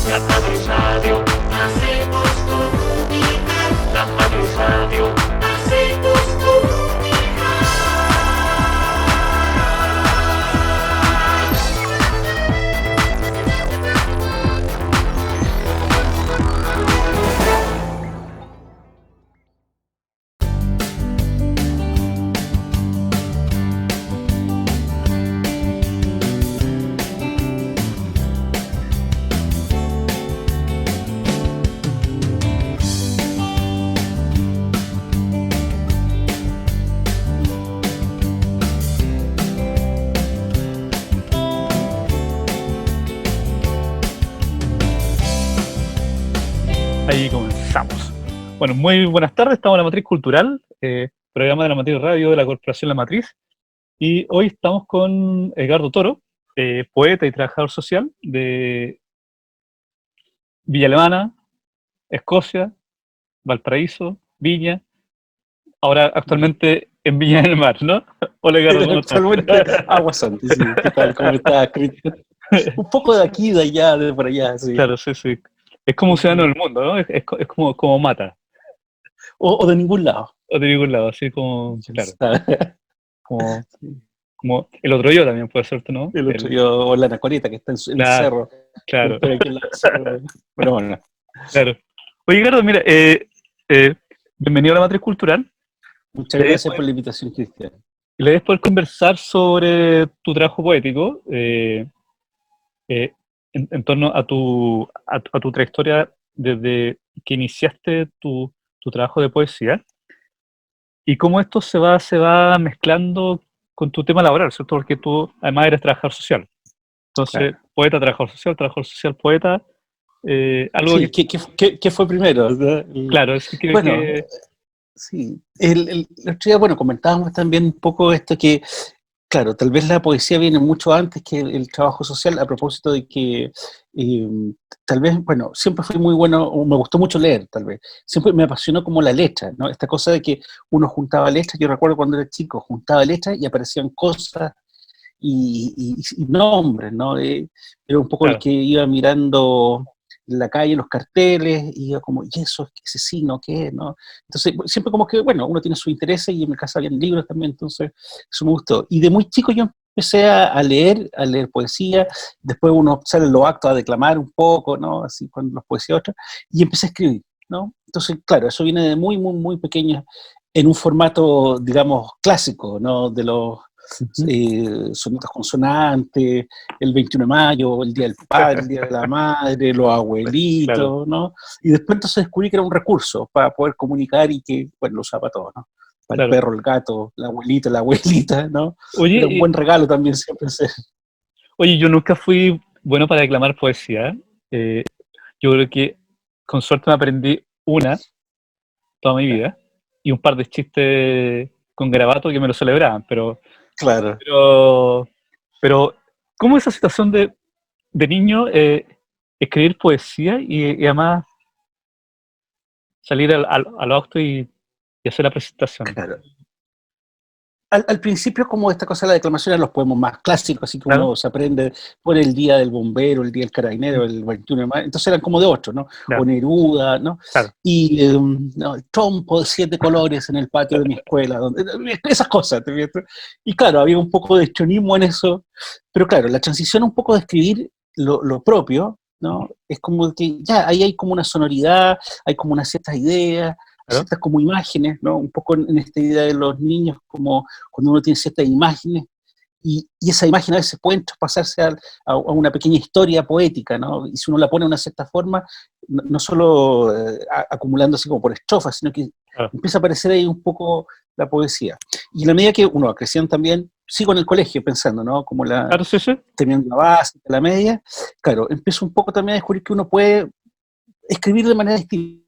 La Matriz Radio, hacemos comunidad. La Matriz Radio, hacemos comunidad. Ahí comenzamos. Bueno, muy buenas tardes, estamos en La Matriz Cultural, programa de La Matriz Radio de la Corporación La Matriz, y hoy estamos con Edgardo Toro, poeta y trabajador social de Villa Alemana, Escocia, Valparaíso, Viña, ahora actualmente en Viña del Mar, ¿no? Hola Edgardo, ¿cómo estás? Actualmente Agua Santa, sí. ¿Qué tal? ¿Cómo estás, Cristian? Un poco de aquí, de allá, de por allá, sí. Claro, sí, sí. Es como un ciudadano del mundo, ¿no? Es como Mata, O de ningún lado. o de ningún lado, así como, claro, ¿Sabes? como el otro yo también puede ser, ¿no? El otro día, o la Anacoreta, que está en el Claro, cerro. claro, Estoy aquí en la cerro. Pero bueno, claro. Oye, Edgardo, mira, bienvenido a La Matriz Cultural. muchas gracias por la invitación, Cristian. La idea es poder conversar sobre tu trabajo poético, en torno a tu trayectoria desde que iniciaste tu trabajo de poesía y cómo esto se va mezclando con tu tema laboral, ¿cierto? Porque tú además eres trabajador social. Entonces, Claro. poeta, trabajador social, poeta, algo Sí, que, ¿qué fue primero? ¿No? claro, es que, Bueno, sí. El otro día, bueno, comentábamos también un poco esto que, claro, tal vez la poesía viene mucho antes que el trabajo social, a propósito de que eh, tal vez, bueno, siempre fui muy bueno, o me gustó mucho leer, tal vez. Siempre me apasionó como la letra, ¿no? Esta cosa de que uno juntaba letras, yo recuerdo cuando era chico, juntaba letras y aparecían cosas y nombres, ¿no? Era un poco el claro, que iba mirando en la calle los carteles y iba como, ¿y eso? ¿Ese signo qué? ¿No? Entonces, siempre como que, bueno, uno tiene sus intereses y en mi casa habían libros también, entonces eso me gustó. Y de muy chico yo empecé a leer poesía, después uno sale en los actos a declamar un poco, ¿no? Así con las poesías otras, y empecé a escribir, ¿no? Entonces, claro, eso viene de muy, muy, muy pequeño, en un formato, digamos, clásico, ¿no? De los ujú, sonetos consonantes, el 21 de mayo, el Día del Padre, el Día de la Madre, los claro. abuelitos, ¿no? Y después entonces descubrí que era un recurso para poder comunicar y que, bueno, lo usaba para todo, ¿no? Para el Claro. perro, el gato, la abuelita, ¿no? Oye, Era un buen regalo también siempre ser. oye, yo nunca fui bueno para declamar poesía. eh, yo creo que con suerte me aprendí una toda mi vida y un par de chistes con garabato que me lo celebraban, Claro. pero, pero ¿cómo esa situación de niño escribir poesía y además salir al auto y hacer la presentación? Claro. Al principio, como esta cosa de la declamación, eran los poemas más clásicos, así que Claro, uno se aprende por el Día del Bombero, el Día del mm, Carabinero, el 21 de mayo, entonces eran como de otros, ¿no? O claro, Neruda, ¿no? claro, Y no, el trompo de 7 colores en el patio de mi escuela, esas cosas, ¿te fijas? Y claro, había un poco de chonismo en eso, pero claro, la transición un poco de escribir lo propio, ¿no? Es como que ya, ahí hay como una sonoridad, hay como unas ciertas ideas, claro, ciertas como imágenes, ¿no? Un poco en esta idea de los niños, como cuando uno tiene ciertas imágenes, y esa imagen a veces pueden traspasarse a una pequeña historia poética, ¿no? Y si uno la pone de una cierta forma, no solo acumulando así como por estrofas, sino que claro, empieza a aparecer ahí un poco la poesía. Y en la medida que uno va creciendo también, sigo en el colegio pensando, ¿no? Como claro, sí, sí, terminando la base, la media, claro, empiezo un poco también a descubrir que uno puede escribir de manera distinta.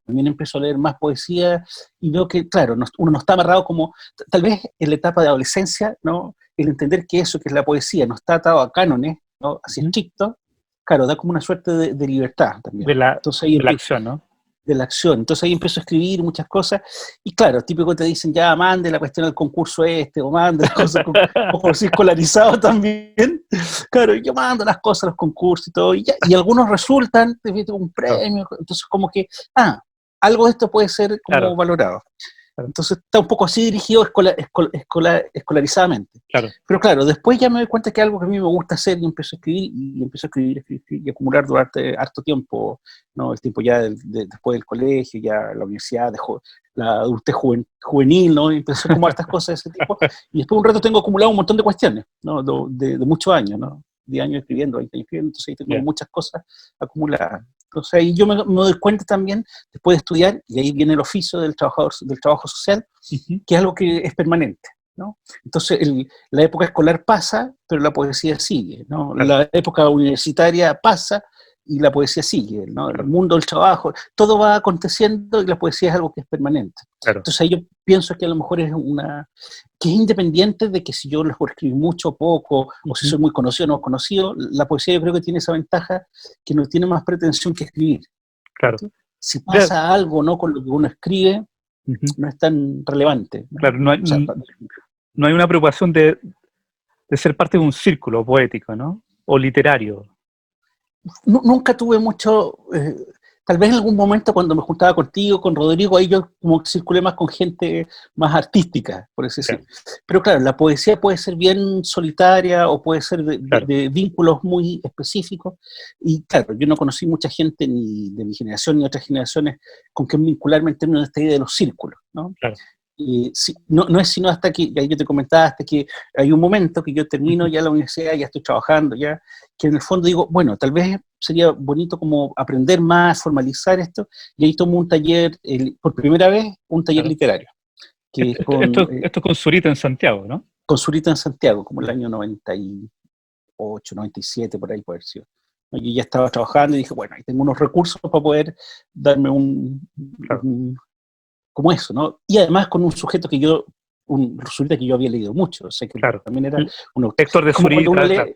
También empiezo a leer más poesía y veo que, claro, uno no está amarrado como, tal vez en la etapa de adolescencia, ¿no? El entender que eso, que es la poesía, no está atado a cánones, ¿no? Así ujú, estricto, claro, da como una suerte de libertad también. de la, Entonces ahí de la acción, ¿no? de la acción. Entonces ahí empiezo a escribir muchas cosas, y claro, típico te dicen, ya, mande la cuestión al concurso o mande las cosas, un poco así escolarizado también. Claro, yo mando las cosas a los concursos y todo, y algunos resultan, te meto un premio, entonces como que, algo de esto puede ser como Claro. valorado. Claro. Entonces está un poco así dirigido escolarizadamente. Claro. Pero claro, después ya me doy cuenta que es algo que a mí me gusta hacer, y empiezo a escribir, y acumular durante harto tiempo, ¿no? El tiempo ya después del colegio, ya la universidad, la adultez juvenil, ¿no? Y empecé como hartas cosas de ese tipo, y después un rato tengo acumulado un montón de cuestiones, ¿no? De muchos años, ¿no? 10 años escribiendo, 20 años escribiendo, entonces ahí tengo muchas cosas acumuladas. Entonces ahí yo me doy cuenta también, después de estudiar, y ahí viene el oficio del trabajo social, que es algo que es permanente, ¿no? Entonces la época escolar pasa, pero la poesía sigue, ¿no? Claro. La época universitaria pasa y la poesía sigue, ¿no? Claro. El mundo del trabajo, todo va aconteciendo y la poesía es algo que es permanente. Claro. Entonces ahí yo pienso que a lo mejor que es independiente de que si yo les escribir mucho o poco, o si soy muy conocido o no conocido, la poesía yo creo que tiene esa ventaja que no tiene más pretensión que escribir. Claro. Si pasa algo, ¿no?, con lo que uno escribe, no es tan relevante, ¿no? Claro, no hay una preocupación de ser parte de un círculo poético, ¿no? O literario. Nunca tuve mucho, tal vez en algún momento cuando me juntaba contigo, con Rodrigo, ahí yo como que circulé más con gente más artística, por así decirlo. Pero claro, la poesía puede ser bien solitaria o puede ser de vínculos muy específicos, y claro, yo no conocí mucha gente ni de mi generación ni otras generaciones con quien vincularme en términos de esta idea de los círculos, ¿no? Claro. No es sino hasta que, yo te comentaba, hasta que hay un momento que yo termino ya la universidad, ya estoy trabajando, ya, que en el fondo digo, bueno, tal vez sería bonito como aprender más, formalizar esto, y ahí tomo un taller, por primera vez, un taller literario. Que esto es con Zurita en Santiago, ¿no? Con Zurita en Santiago, como el año 98, 97, por ahí puede haber sido. Yo ya estaba trabajando y dije, bueno, ahí tengo unos recursos para poder darme como eso, ¿no? Y además con un sujeto que Zurita que yo había leído mucho, o sea que también era un autor. Héctor de Zurita,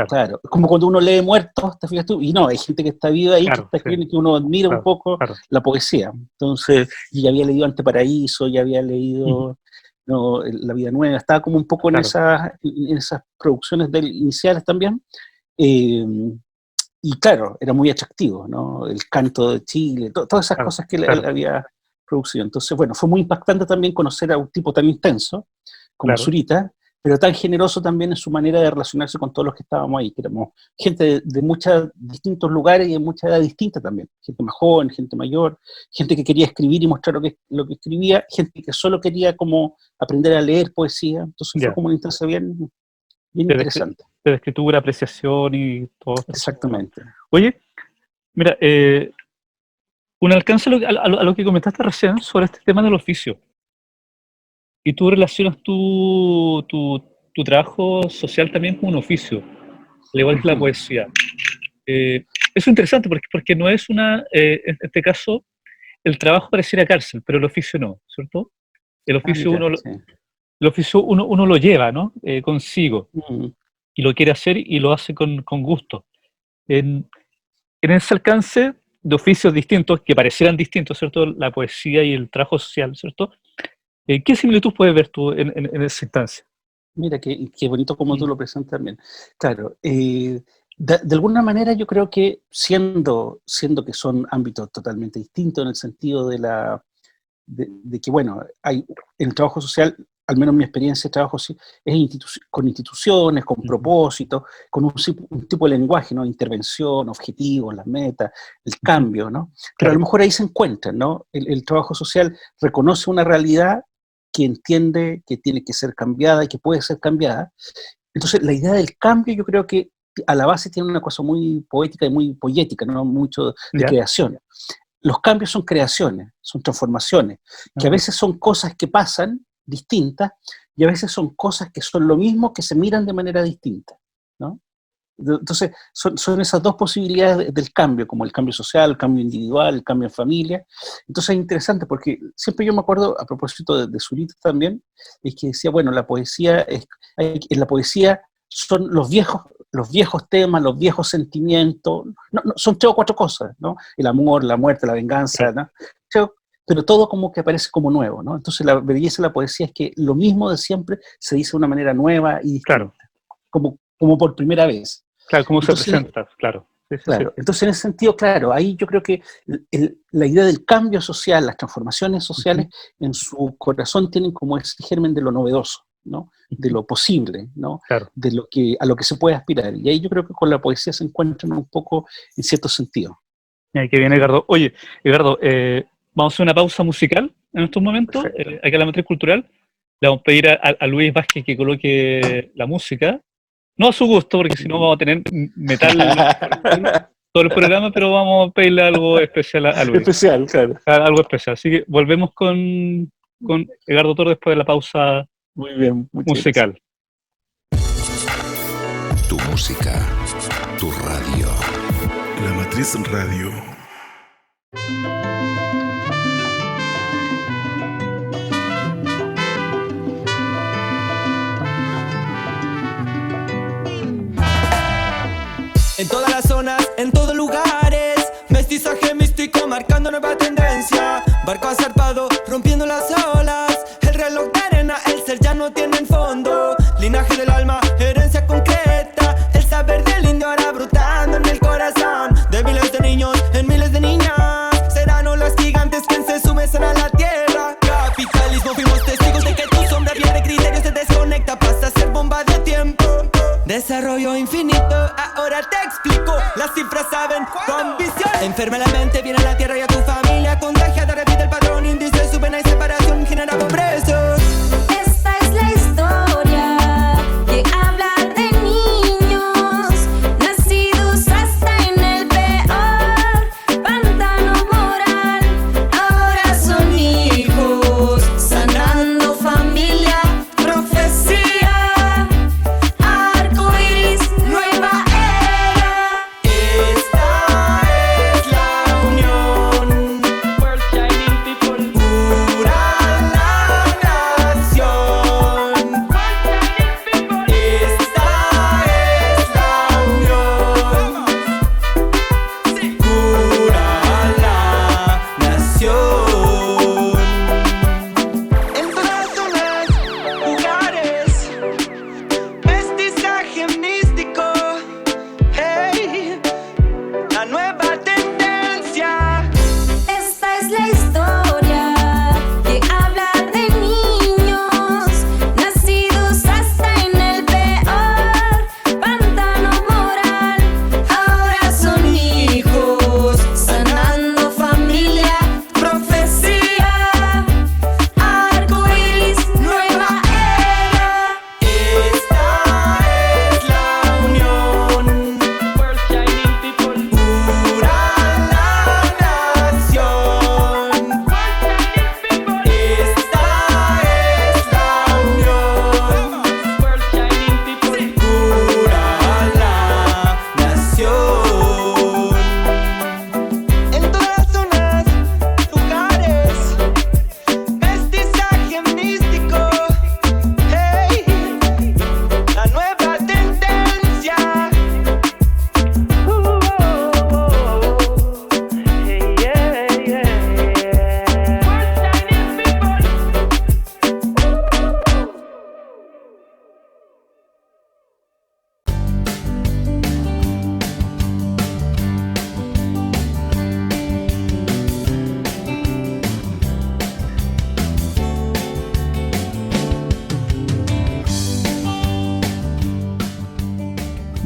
claro, como cuando uno lee Muertos, te fijas tú, y no, hay gente que está viva ahí, que está escribiendo, que uno admira un poco la poesía. Entonces, yo ya había leído Anteparaíso, ya había leído La Vida Nueva, estaba como un poco en esas producciones iniciales también, y claro, era muy atractivo, ¿no? El canto de Chile, todas esas cosas que él había producido. Entonces, bueno, fue muy impactante también conocer a un tipo tan intenso como Zurita, pero tan generoso también en su manera de relacionarse con todos los que estábamos ahí, que éramos gente de muchos distintos lugares y de mucha edad distinta también, gente más joven, gente mayor, gente que quería escribir y mostrar lo que escribía, gente que solo quería como aprender a leer poesía. Entonces fue como una instancia bien interesante. De escritura, apreciación y todo esto. Exactamente. Oye, mira, un alcance a lo que comentaste recién sobre este tema del oficio. Y tú relacionas tu trabajo social también con un oficio, al igual que la poesía. Eso es interesante porque no es en este caso, el trabajo pareciera cárcel, pero el oficio no, ¿cierto? El oficio uno lo lleva, ¿no? Consigo, y lo quiere hacer y lo hace con gusto. En ese alcance de oficios distintos, que parecieran distintos, ¿cierto? La poesía y el trabajo social, ¿cierto? ¿Qué similitud puedes ver tú en esa instancia? Mira, qué bonito como tú lo presentas también. Claro, de alguna manera yo creo que siendo que son ámbitos totalmente distintos en el sentido de que, bueno, hay en el trabajo social, al menos mi experiencia de trabajo es con instituciones, con propósitos, con un tipo de lenguaje, ¿no? Intervención, objetivos, las metas, el cambio, ¿no? Pero a lo mejor ahí se encuentran, ¿no? El trabajo social reconoce una realidad que entiende que tiene que ser cambiada y que puede ser cambiada. Entonces, la idea del cambio yo creo que a la base tiene una cosa muy poética y muy poética, ¿no? Mucho de creación. Los cambios son creaciones, son transformaciones, que a veces son cosas que pasan distintas y a veces son cosas que son lo mismo que se miran de manera distinta, ¿no? Entonces, son esas dos posibilidades del cambio, como el cambio social, el cambio individual, el cambio en familia. Entonces es interesante porque siempre yo me acuerdo, a propósito de Zurita también, es que decía, bueno, en la poesía son los viejos temas, los viejos sentimientos, son 3 o 4 cosas, ¿no? El amor, la muerte, la venganza, ¿no? Pero todo como que aparece como nuevo, ¿no? Entonces la belleza de la poesía es que lo mismo de siempre se dice de una manera nueva y distinta, como por primera vez. Claro, como entonces, se presenta, claro. Sí, claro. sí. Entonces en ese sentido, claro, ahí yo creo que la idea del cambio social, las transformaciones sociales, en su corazón tienen como ese germen de lo novedoso, ¿no? De lo posible, ¿no? Claro. A lo que se puede aspirar. Y ahí yo creo que con la poesía se encuentran un poco en cierto sentido. Qué bien, Edgardo. Oye, Edgardo, vamos a hacer una pausa musical en estos momentos, aquí en la Matriz Cultural. Le vamos a pedir a Luis Vázquez que coloque la música. No a su gusto, porque si no vamos a tener metal todo el programa, pero vamos a pedirle algo especial a Luis. Especial, claro. Algo especial. Así que volvemos con Edgardo Toro después de la pausa muy bien, musical. Tu música, tu radio. La Matriz Radio. En todas las zonas, en todos lugares, mestizaje místico marcando nueva tendencia. Barco zarpado, rompiendo las olas. El reloj de arena, el ser ya no tiene el fondo. Linaje del alma, herencia concreta. El saber del indio ahora brotando en el corazón de miles de niños, en miles de niñas. Serán olas gigantes que se sumergen a la tierra. Capitalismo, fuimos testigos de que tu sombra pierde criterios, se desconecta, pasa a ser bomba de tiempo. Desarrollo infinito, ahora te explico. Las cifras saben tu ambición. Enferma la mente, viene a la tierra y a tu familia contagiada, repite el patrón, índice, suben, hay separación, genera pobreza. Esta es la historia que habla de niños nacidos hasta en el peor pantano moral. Ahora son hijos, sanando familia, profecía.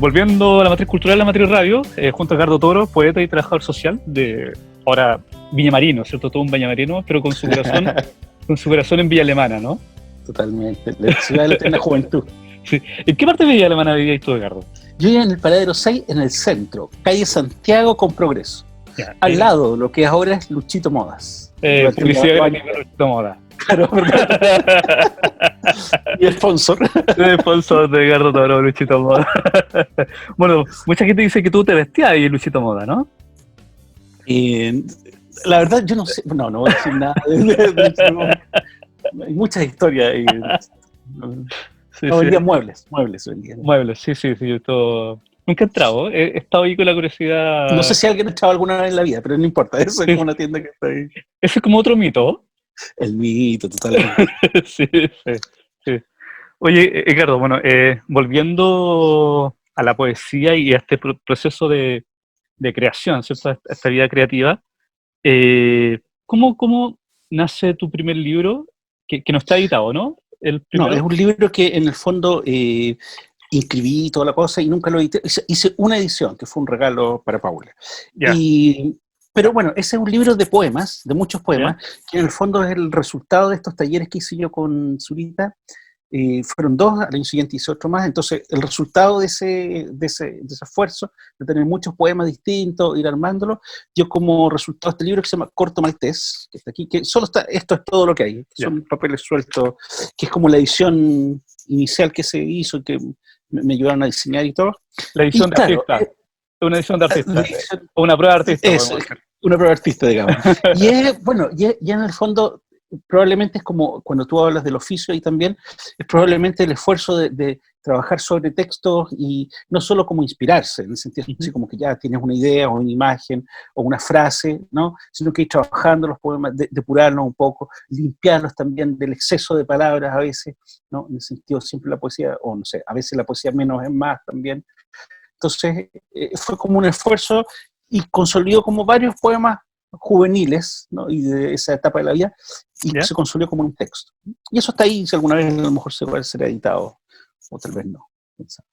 Volviendo a la Matriz Cultural, la Matriz Radio, junto a Edgardo Toro, poeta y trabajador social de ahora Villamarino, ¿cierto? Todo un villamarino, pero con su corazón en Villa Alemana, ¿no? Totalmente, la ciudad de la eterna juventud. Sí. ¿En qué parte de Villa Alemana vivías tú, Edgardo? Yo vivía en el Paradero 6, en el centro, calle Santiago con Progreso. Ya, al lado, lo que ahora es Luchito Modas. Publicidad de Luchito Modas. Claro, y el sponsor. El sponsor de Edgardo Toro, Luchito Moda. Bueno, mucha gente dice que tú te vestías ahí en Luchito Moda, ¿no? La verdad, yo no sé. No voy a decir nada. Hay muchas historias. Sí, No, sí. vendían muebles vendían. Muebles, sí, sí, sí. Todo. Nunca he entrado, he estado ahí con la curiosidad. No sé si alguien ha estado alguna vez en la vida, pero no importa, eso es Sí. como una tienda que está ahí. Ese es como otro mito. El mito, totalmente. Sí, sí, sí. Oye, Edgardo, bueno, volviendo a la poesía y a este proceso de creación, ¿cierto? Esta vida creativa, ¿cómo nace tu primer libro? Que no está editado, ¿no? El No, primero. es un libro que en el fondo inscribí toda la cosa y nunca lo edité. Hice una edición, que fue un regalo para Paula. Ya, Pero bueno, ese es un libro de poemas, de muchos poemas, ya, que en el fondo es el resultado de estos talleres que hice yo con Zurita. Fueron 2, al año siguiente hice otro más. Entonces, el resultado de ese esfuerzo, de tener muchos poemas distintos, ir armándolo, yo como resultado de este libro que se llama Corto Maltés, que está aquí, que solo está, esto es todo lo que hay, Ya. son papeles sueltos, que es como la edición inicial que se hizo, que me ayudaron a diseñar y todo. la edición Y de claro, artista. Una edición de artista. la edición- O una prueba de artista. es podemos decir. una prueba artista, digamos. Y es, bueno, ya en el fondo, probablemente es como cuando tú hablas del oficio ahí también, es probablemente el esfuerzo de trabajar sobre textos y no solo como inspirarse, en el sentido así como que ya tienes una idea o una imagen o una frase, ¿no? Sino que ir trabajando los poemas, depurarlos un poco, limpiarlos también del exceso de palabras a veces, ¿no? En el sentido siempre la poesía, o no sé, a veces la poesía menos es más también. Entonces fue como un esfuerzo y consolidó como varios poemas juveniles, ¿no? Y de esa etapa de la vida, y ¿Ya? se consolidó como un texto. Y eso está ahí, si alguna vez a lo mejor se puede ser editado, o tal vez no. quién sabe.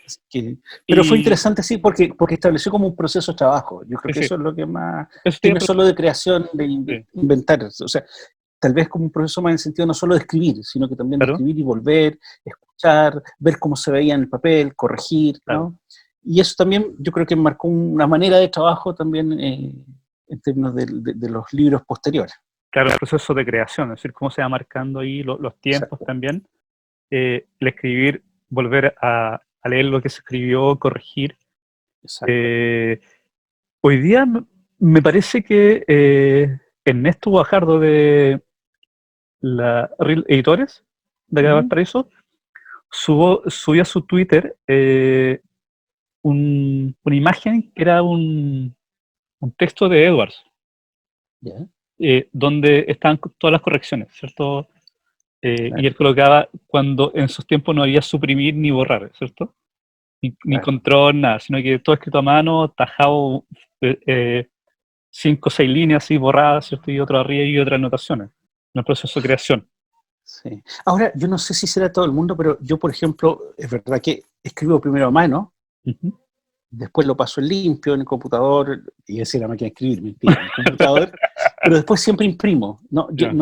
Así pero fue Y- interesante, sí, porque estableció como un proceso de trabajo. Yo creo Sí, que sí. eso es lo que más, Eso que te no iba es a solo de creación, de Sí. inventar, o sea, tal vez como un proceso más en el sentido no solo de escribir, sino que también Claro. de escribir y volver, escuchar, ver cómo se veía en el papel, corregir, Claro. ¿no? Y eso también yo creo que marcó una manera de trabajo también en términos de los libros posteriores. Claro, el proceso de creación, es decir, cómo se va marcando ahí los tiempos Exacto. también. El escribir, volver a leer lo que se escribió, corregir. Exacto. Hoy día me parece que Ernesto Guajardo de la Real Editores de acá de Ujú. Valparaíso subió a su Twitter una imagen que era un texto de Edwards, Ya, donde estaban todas las correcciones, ¿cierto? Claro. Y él colocaba cuando en sus tiempos no había suprimir ni borrar, ¿cierto? Ni Claro. control, nada, sino que todo escrito a mano, tajado, 5 o 6 líneas así borradas, ¿cierto? Y otro arriba y otras anotaciones, en el proceso de creación. Sí. Ahora, yo no sé si será todo el mundo, pero yo, por ejemplo, es verdad que escribo primero a mano, Ujú. después lo paso en limpio en el computador, y decir la máquina de escribir, mentira, en el computador, pero después siempre imprimo, ¿no? Ya.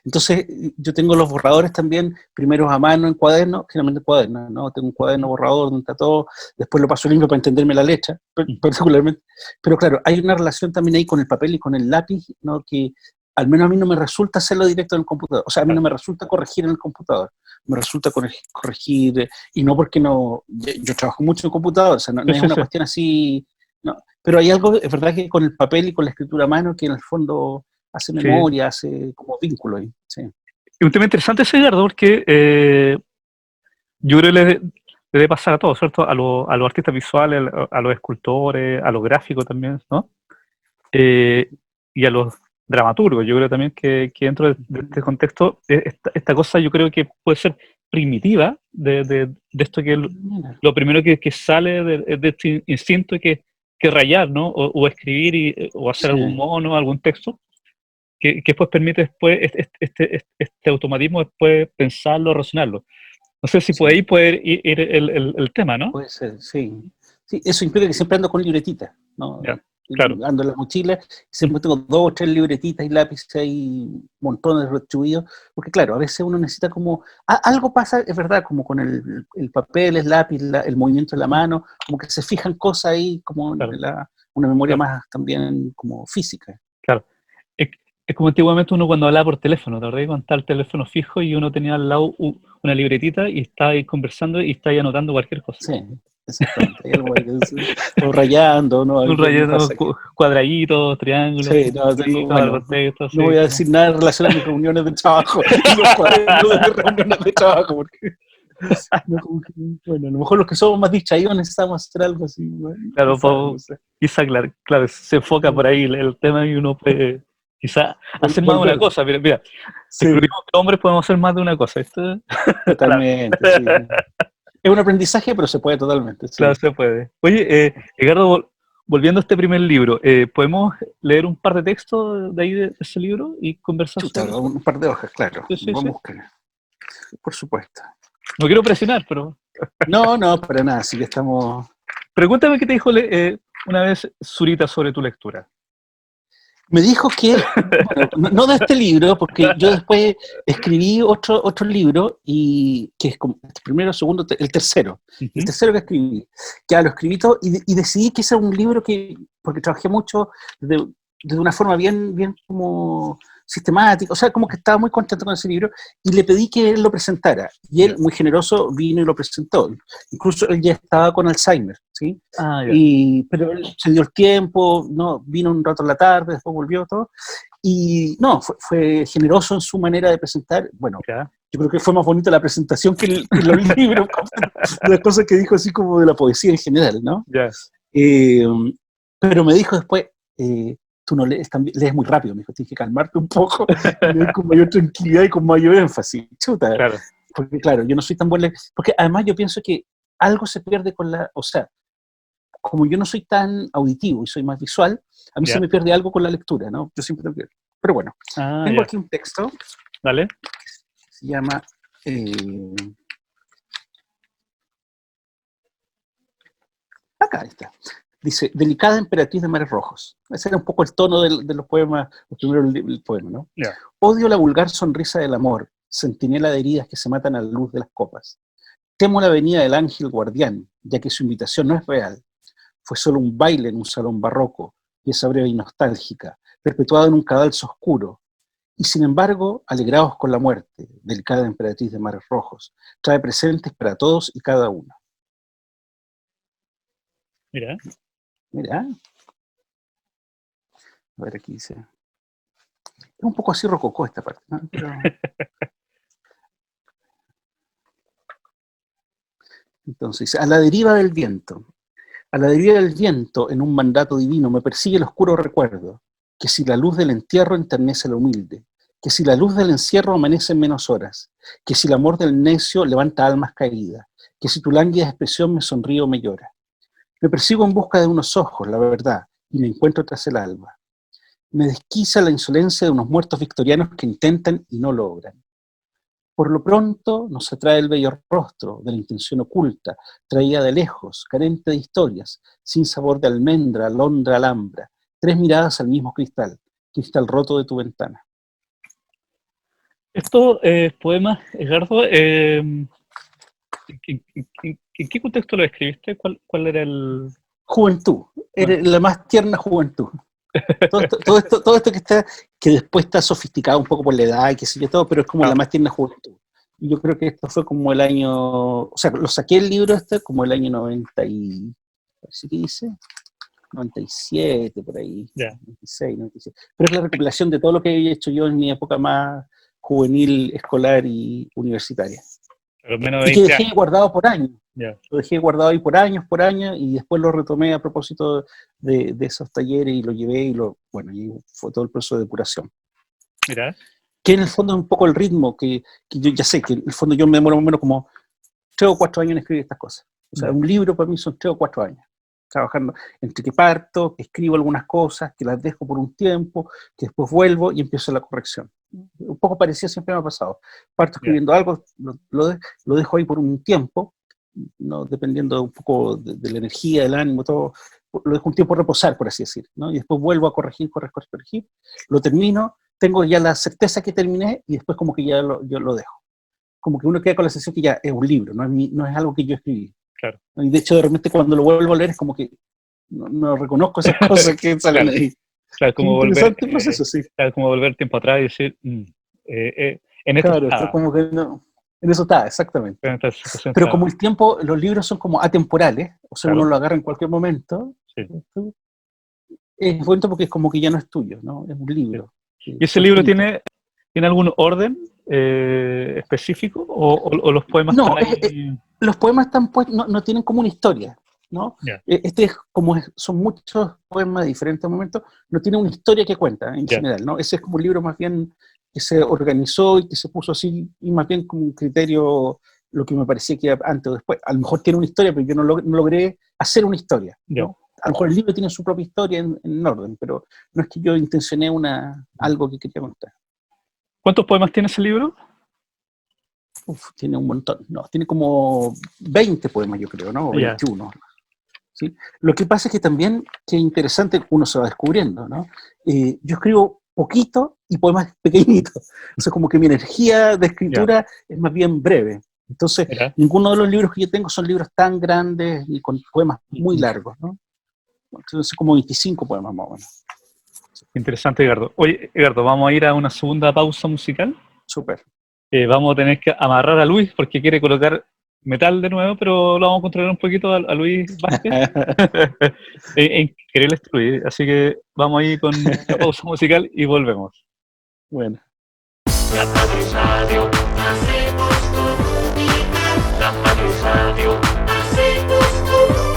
Entonces, yo tengo los borradores también, primero a mano en cuaderno, generalmente cuaderno, ¿no? Tengo un cuaderno borrador donde está todo, después lo paso limpio para entenderme la letra, particularmente, pero claro, hay una relación también ahí con el papel y con el lápiz, ¿no? Que al menos a mí no me resulta hacerlo directo en el computador, o sea, a mí no me resulta corregir en el computador, me resulta corregir, y no porque yo trabajo mucho en el computador, o sea, no es Sí, una sí. cuestión así, no, pero hay algo, es verdad que con el papel y con la escritura a mano que en el fondo hace Sí. memoria, hace como vínculo ahí, sí. Y un tema interesante ese, Edgardo, porque yo creo que le debe pasar a todos, ¿cierto? A los artistas visuales, a los escultores, a los gráficos también, ¿no? Y a los dramaturgos. Yo creo también que dentro de este contexto, esta cosa yo creo que puede ser primitiva de esto que Mira, lo primero que sale de este instinto que rayar, ¿no? O escribir o hacer Sí. algún mono, algún texto, que después permite después este automatismo después pensarlo, razonarlo. No sé si Sí. por ahí puede ir el tema, ¿no? puede ser, sí. Sí, eso implica que siempre ando con libretita, ¿no? Ya, claro. Ando en la mochila, siempre tengo 2 o 3 libretitas y lápices ahí, montones retribuidos, porque claro, a veces uno necesita como, algo pasa, es verdad, como con el papel, el lápiz, el movimiento de la mano, como que se fijan cosas ahí, como Claro. una memoria Claro. más también como física. Claro. Es como antiguamente uno cuando hablaba por teléfono, ¿te acordás? Cuando estaba el teléfono fijo y uno tenía al lado una libretita y estaba ahí conversando y estaba ahí anotando cualquier cosa. Sí, exactamente. Hay algo ahí que o rayando, ¿no? Un Algo que rayito, pasa aquí. cuadraditos, triángulos, Sí, no, tengo, puntitos, bueno, contextos, no así, voy a como- decir nada relacionado a mis reuniones de trabajo, y los cuadernos de reuniones de trabajo, porque No, como que, bueno, a lo mejor los que somos más distraídos necesitamos hacer algo así. Bueno, Claro, quizás, no sé. quizá, claro, se enfoca por ahí el tema y uno puede quizá hacer más de una Volver. cosa. Mira, Sí, descubrimos que hombres podemos hacer más de una cosa. Esto, totalmente, sí. Es un aprendizaje, pero se puede totalmente, sí. claro, se puede. Oye, Edgardo, volviendo a este primer libro, ¿podemos leer un par de textos de ahí de ese libro y conversar Chuta, sobre? un par de hojas, claro. Sí, sí, Vamos sí. a buscar. Por supuesto. No quiero presionar, pero No, para nada, así que estamos... pregúntame qué te dijo una vez Zurita sobre tu lectura. Me dijo que, bueno, no de este libro, porque yo después escribí otro libro, y que es como el primero, segundo, el tercero. Ujú. El tercero que escribí. Ya lo escribí todo y decidí que ese era un libro que, porque trabajé mucho de una forma bien como sistemática, o sea, como que estaba muy contento con ese libro, y le pedí que él lo presentara. Y él, muy generoso, vino y lo presentó. Incluso él ya estaba con Alzheimer, ¿sí? Ah, ya. Pero él se dio el tiempo, no, vino un rato en la tarde, después volvió todo, y no, fue generoso en su manera de presentar. Bueno, Ya. yo creo que fue más bonita la presentación que los libros, las cosas que dijo así como de la poesía en general, ¿no? Ya. Pero me dijo después, tú no lees, lees muy rápido, me dijo, tienes que calmarte un poco, leer con mayor tranquilidad y con mayor énfasis. Chuta, Claro. porque claro, yo no soy tan buen lector, porque además yo pienso que algo se pierde con o sea, como yo no soy tan auditivo y soy más visual, a mí Ya. se me pierde algo con la lectura, ¿no? Yo siempre tengo que... Pero bueno, Ah, tengo ya. aquí un texto Dale. que se llama... acá está. Dice, delicada emperatriz de mares rojos. Ese era un poco el tono de los poemas, los primeros poemas, ¿no? Ya. Odio la vulgar sonrisa del amor, centinela de heridas que se matan a la luz de las copas. Temo la venida del ángel guardián, ya que su invitación no es real. Fue solo un baile en un salón barroco, pieza breve y nostálgica, perpetuado en un cadalso oscuro. Y sin embargo, alegraos con la muerte, delicada emperatriz de mares rojos, trae presentes para todos y cada uno. Mira. Mira. A ver, aquí dice. Es un poco así rococó esta parte, ¿no? Pero... Entonces dice, a la deriva del viento. A la deriva del viento, en un mandato divino, me persigue el oscuro recuerdo, que si la luz del entierro enternece a la humilde, que si la luz del encierro amanece en menos horas, que si el amor del necio levanta almas caídas, que si tu lánguida expresión me sonríe o me llora. Me persigo en busca de unos ojos, la verdad, y me encuentro tras el alba. Me desquicia la insolencia de unos muertos victorianos que intentan y no logran. Por lo pronto nos atrae el bello rostro de la intención oculta, traída de lejos, carente de historias, sin sabor de almendra, alondra, alhambra, 3 miradas al mismo cristal, cristal roto de tu ventana. Estos poemas, Edgardo, ¿en qué contexto lo escribiste? ¿Cuál era el...? Juventud, era la más tierna juventud. Todo esto que después está sofisticado un poco por la edad y qué sé yo todo, pero es como la más tierna juventud. Y yo creo que esto fue como el año, o sea, lo saqué el libro como el año 90 y, ¿sí que dice? 97, por ahí, Ya. 96, 97. Pero es la recopilación de todo lo que había hecho yo en mi época más juvenil, escolar y universitaria. Pero menos de Y que 20 dejé años. guardado por años. Ya. Lo dejé guardado ahí por años, y después lo retomé a propósito de esos talleres y lo llevé y y fue todo el proceso de depuración. Mira. Que en el fondo es un poco el ritmo, que yo ya sé que en el fondo yo me demoro más o menos como 3 o 4 años en escribir estas cosas. O sea, un libro para mí son 3 o 4 años. Trabajando entre que parto, que escribo algunas cosas, que las dejo por un tiempo, que después vuelvo y empiezo la corrección. Un poco parecido siempre me ha pasado. Parto escribiendo algo, lo dejo ahí por un tiempo, ¿no? Dependiendo un poco de la energía, del ánimo, todo, lo dejo un tiempo reposar, por así decir, ¿no? Y después vuelvo a corregir, lo termino, tengo ya la certeza que terminé y después como que ya yo lo dejo. Como que uno queda con la sensación que ya es un libro, no es algo que yo escribí. Claro. Y de hecho, de repente cuando lo vuelvo a leer es como que no reconozco esas cosas que salen Claro. ahí. Claro, como volver, Interesante proceso, sí. claro, como volver tiempo atrás y decir, en esto Claro, estaba, está como que no. En eso está, exactamente. en esta situación Pero estaba. como el tiempo, los libros son como atemporales, o sea, Claro. uno lo agarra en cualquier momento, Sí. es bonito porque es como que ya no es tuyo, ¿no? Es un libro. Y ese libro tiene ¿Tiene algún orden específico o los poemas No, están ahí? los poemas están no tienen como una historia, ¿no? Ya. Este es son muchos poemas de diferentes momentos, no tiene una historia que cuenta en Ya. general, ¿no? Ese es como un libro más bien que se organizó y que se puso así, y más bien como un criterio, lo que me parecía que era antes o después. A lo mejor tiene una historia, pero yo no logré hacer una historia, Ya. ¿no? A lo mejor el libro tiene su propia historia en orden, pero no es que yo intencioné algo que quería contar. ¿Cuántos poemas tiene ese libro? Tiene un montón, no, tiene como 20 poemas, yo creo, ¿no? O Ya. 21. ¿Sí? Lo que pasa es que también, que interesante, uno se va descubriendo, ¿no? Yo escribo poquito y poemas pequeñitos, o sea, como que mi energía de escritura es más bien breve. Entonces, Mira. ninguno de los libros que yo tengo son libros tan grandes y con poemas muy largos, ¿no? Entonces, como 25 poemas más o menos. Interesante, Edgardo. Oye, Edgardo, vamos a ir a una segunda pausa musical. Súper. Vamos a tener que amarrar a Luis porque quiere colocar metal de nuevo, pero lo vamos a controlar un poquito a Luis Vázquez. Increíble este Luis. Así que vamos a ir con la pausa musical y volvemos. Bueno. La Matriz Radio, hacemos comunidad. La Matriz Radio, hacemos comunidad.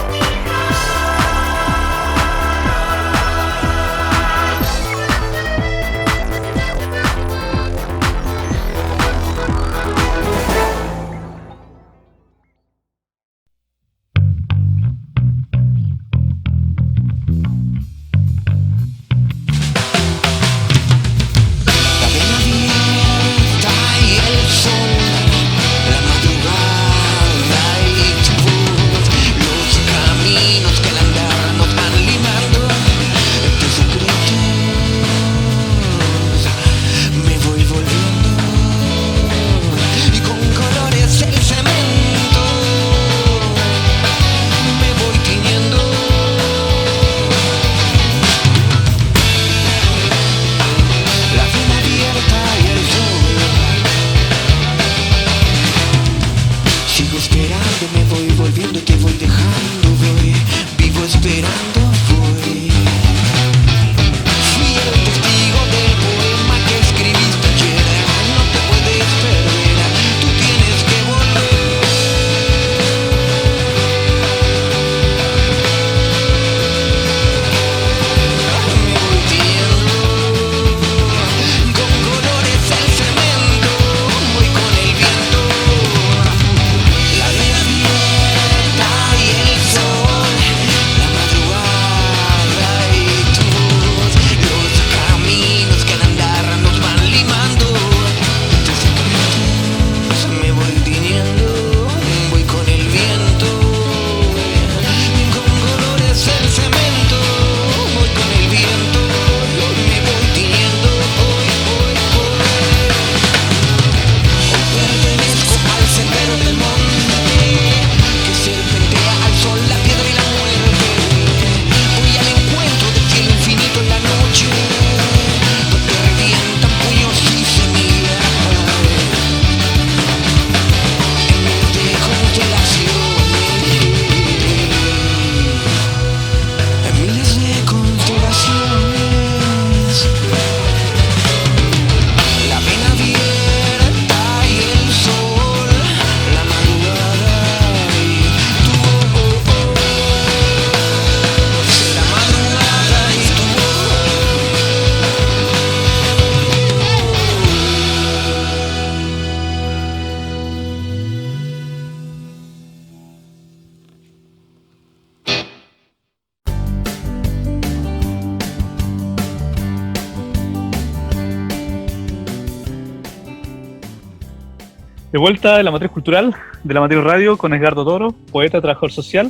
De vuelta en la Matriz Cultural de la Matriz Radio con Edgardo Toro, poeta, trabajador social,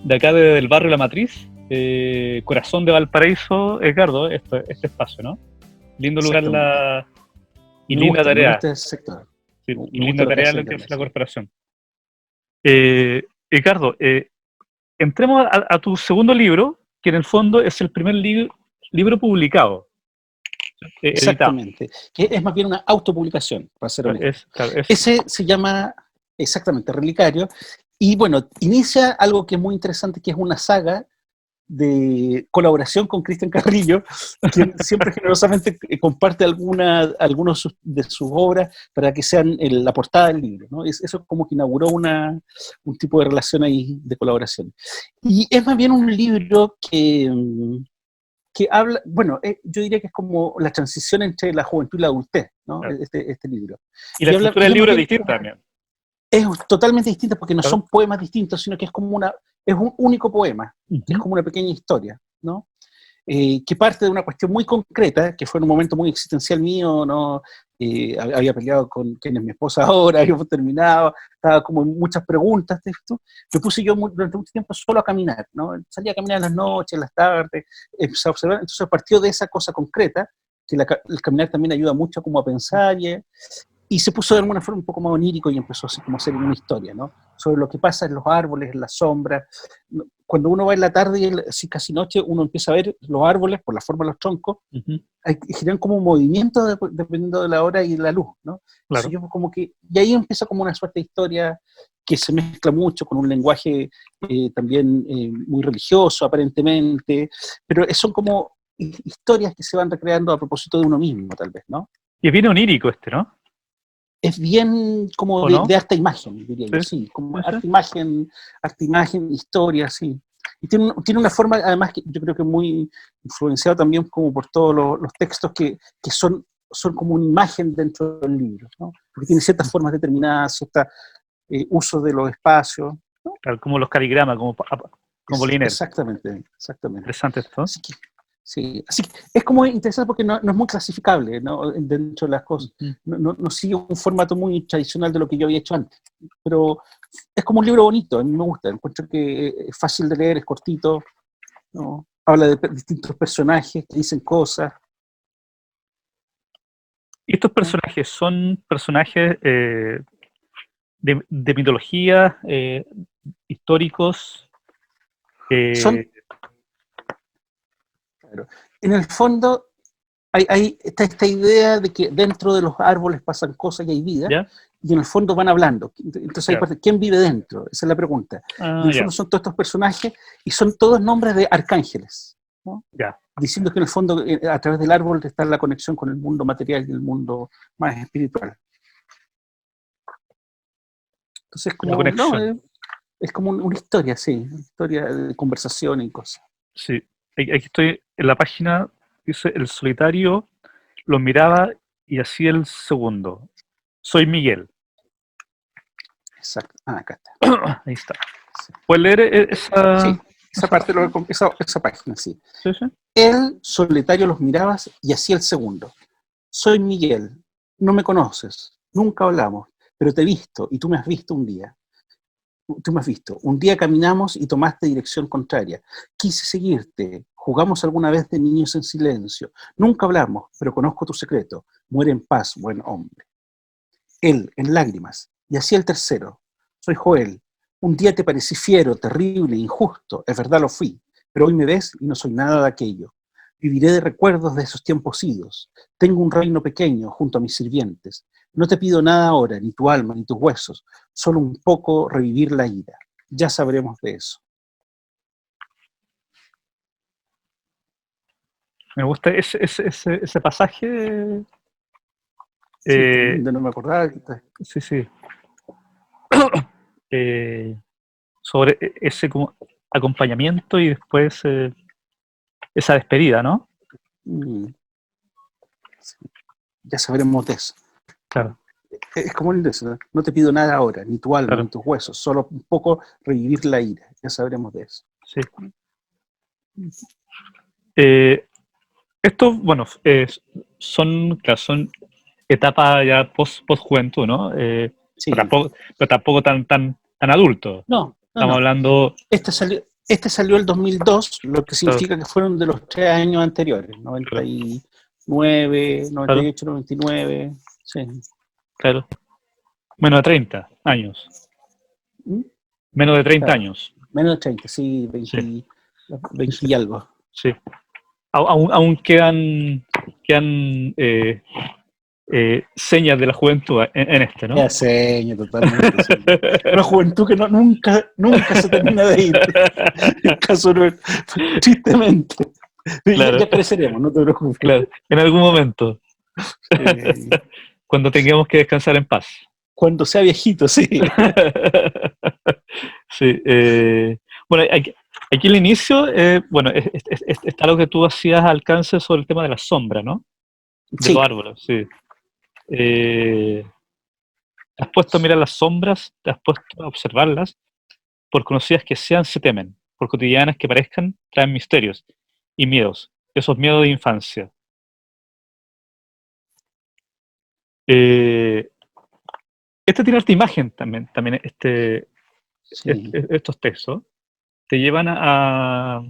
de acá del barrio La Matriz, corazón de Valparaíso. Edgardo, este espacio, ¿no? Lindo lugar y linda tarea. Este sector. Sí, y linda tarea lo que hace la corporación. Edgardo, entremos a tu segundo libro, que en el fondo es el primer libro publicado. Exactamente, que es más bien una autopublicación, para ser honesto. Ese se llama, exactamente, Relicario, y bueno, inicia algo que es muy interesante, que es una saga de colaboración con Cristian Carrillo, quien siempre generosamente comparte algunos de sus obras para que sean la portada del libro, ¿no? Eso como que inauguró un tipo de relación ahí de colaboración. Y es más bien un libro que habla, bueno, yo diría que es como la transición entre la juventud y la adultez, ¿no? Claro. Este libro. Y la estructura del libro es distinta también. Es totalmente distinta porque no Claro. son poemas distintos, sino que es un único poema, que es como una pequeña historia, ¿no? Que parte de una cuestión muy concreta, que fue en un momento muy existencial mío, ¿no? Había peleado con quien es mi esposa ahora, habíamos terminado, estaba como en muchas preguntas, ¿no? Me puse yo durante mucho tiempo solo a caminar, ¿no? Salía a caminar en las noches, en las tardes, empecé a observar, entonces partió de esa cosa concreta, que el caminar también ayuda mucho como a pensar, y se puso de alguna forma un poco más onírico y empezó así como a hacer una historia, ¿no? Sobre lo que pasa en los árboles, en la sombra. Cuando uno va en la tarde y así casi noche, uno empieza a ver los árboles por la forma de los troncos, generan como un movimiento dependiendo de la hora y de la luz, ¿no? Claro. Entonces yo como que, y ahí empieza como una suerte de historia que se mezcla mucho con un lenguaje también muy religioso aparentemente, pero son como historias que se van recreando a propósito de uno mismo tal vez, ¿no? Y es bien onírico ¿no? Es bien como ¿O no? de arte imagen, diría yo, sí, como arte imagen, historia, sí. Y tiene una forma, además, que yo creo que muy influenciado también como por todos los textos que son como una imagen dentro del libro, ¿no? Porque tiene ciertas formas determinadas, ciertos usos de los espacios, ¿no? Claro, como los caligramas, como Boliner. Exactamente. Interesante esto. Así que es como interesante porque no es muy clasificable, ¿no? Dentro de las cosas. No sigue un formato muy tradicional de lo que yo había hecho antes. Pero es como un libro bonito, a mí me gusta. Encuentro que es fácil de leer, es cortito, ¿no? Habla de distintos personajes que dicen cosas. ¿Y estos personajes son personajes de mitología, históricos? Claro. En el fondo, está esta idea de que dentro de los árboles pasan cosas y hay vida, ¿Ya? y en el fondo van hablando. Entonces hay parte, ¿quién vive dentro? Esa es la pregunta. Y en el fondo son todos estos personajes, y son todos nombres de arcángeles, ¿no? Diciendo que en el fondo, a través del árbol está la conexión con el mundo material y el mundo más espiritual. Entonces es como una historia, sí, una historia de conversación y cosas. Sí, aquí estoy en la página, dice: el solitario lo miraba y hacía el segundo. Soy Miguel. Exacto. Acá está. Ahí está. Sí. ¿Puedes leer esa? Sí, esa parte, esa página, sí. Sí. El solitario los mirabas y hacía el segundo. Soy Miguel, no me conoces, nunca hablamos, pero te he visto y tú me has visto un día. Tú me has visto. Un día caminamos y tomaste dirección contraria. Quise seguirte. Jugamos alguna vez de niños en silencio. Nunca hablamos, pero conozco tu secreto. Muere en paz, buen hombre. Él, en lágrimas. Y así el tercero. Soy Joel. Un día te parecí fiero, terrible, injusto. Es verdad, lo fui. Pero hoy me ves y no soy nada de aquello. Viviré de recuerdos de esos tiempos idos. Tengo un reino pequeño junto a mis sirvientes. No te pido nada ahora, ni tu alma, ni tus huesos, solo un poco revivir la ira. Ya sabremos de eso. Me gusta ese pasaje. Sí, no me acordaba. Sí. Sobre ese como acompañamiento y después esa despedida, ¿no? Sí. Ya sabremos de eso. Claro. Es como el de eso, ¿no? No te pido nada ahora, ni tu alma, claro, ni tus huesos, solo un poco revivir la ira. Ya sabremos de eso. Sí. Estos, bueno, son etapas ya post-juventud, ¿no? Sí. Pero tampoco tan adultos. No. Estamos hablando... Este salió el 2002, lo que significa que fueron de los 3 años anteriores, 99, 98, 99, sí. Claro. Menos de 30 años. Menos de 30 años. Menos de 30, sí, 20 y algo. Sí. Aún quedan señas de la juventud en este, ¿no? Ya seña, totalmente. Sí. Una juventud que nunca se termina de ir. El caso no es, tristemente. Claro. Ya creceremos, no te preocupes. Claro, en algún momento, cuando tengamos que descansar en paz. Cuando sea viejito, sí. Sí, bueno, aquí el inicio, bueno, está lo que tú hacías alcance sobre el tema de la sombra, ¿no? De Sí. los árboles, sí. ¿Te has puesto a mirar las sombras? ¿Te has puesto a observarlas? Por conocidas que sean, se temen. Por cotidianas que parezcan, traen misterios y miedos. Esos miedos de infancia. Este tiene esta imagen también Sí. estos textos te llevan a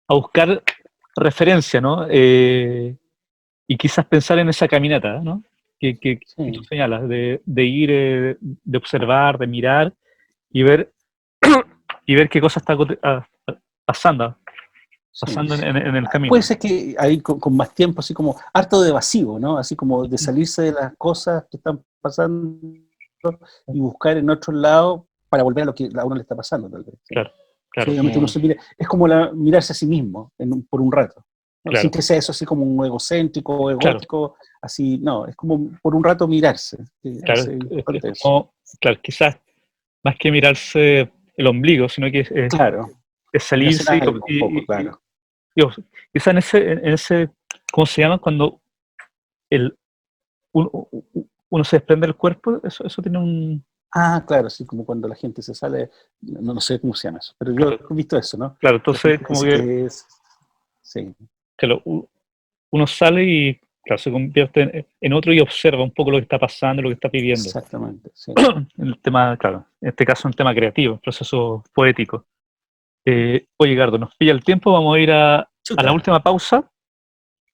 buscar referencia, ¿no? Y quizás pensar en esa caminata, ¿no? Que Sí. tú señalas, de ir, de observar, de mirar y ver qué cosa está pasando en el camino. Puede ser que ahí con más tiempo, así como harto de vacío, ¿no? Así como de salirse de las cosas que están pasando y buscar en otro lado para volver a lo que a uno le está pasando, tal vez. Claro, Sí, obviamente uno se mira, es como mirarse a sí mismo por un rato. ¿No? Claro. Sin que sea eso así como un egocéntrico o egótico, así, no, es como por un rato mirarse. Claro, es como, claro, quizás más que mirarse el ombligo, sino que es salirse claro. quizás en ese, ¿cómo se llama? Cuando uno se desprende del cuerpo, eso tiene un... Claro, sí, como cuando la gente se sale, no sé cómo se llama eso, pero yo he visto eso, ¿no? Claro, entonces como que sí. Uno sale y claro, se convierte en otro y observa un poco lo que está pasando, lo que está viviendo. Exactamente, sí. El tema, claro, en este caso un tema creativo, un proceso poético. Oye, Gardo, nos pilla el tiempo, vamos a ir a la última pausa.